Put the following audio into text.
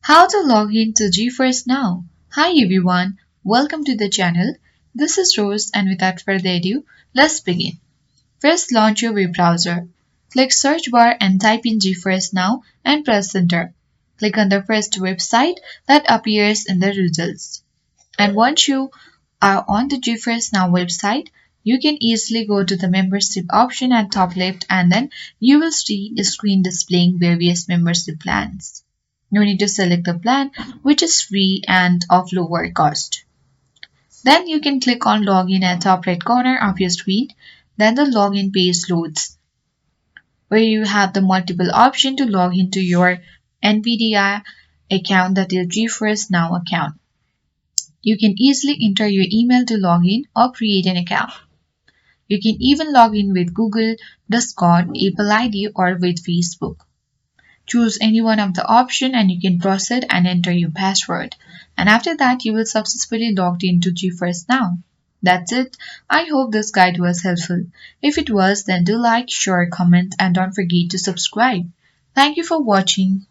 How to log in to GeForce Now. Hi everyone, welcome to the channel. This is Rose and without further ado, let's begin. First launch your web browser. Click search bar and type in GeForce Now and press enter. Click on the first website that appears in the results. And once you are on the GeForce Now website, you can easily go to the membership option at top left and then you will see a screen displaying various membership plans. You need to select the plan which is free and of lower cost. Then you can click on login at top right corner of your screen. Then the login page loads where you have the multiple option to log into your NVIDIA account, that is GeForce Now account. You can easily enter your email to log in or create an account. You can even log in with Google, Discord, Apple ID or with Facebook. Choose any one of the option and you can proceed and enter your password. And after that you will successfully logged into GeForce Now. That's it. I hope this guide was helpful. If it was, then do like, share, comment and don't forget to subscribe. Thank you for watching.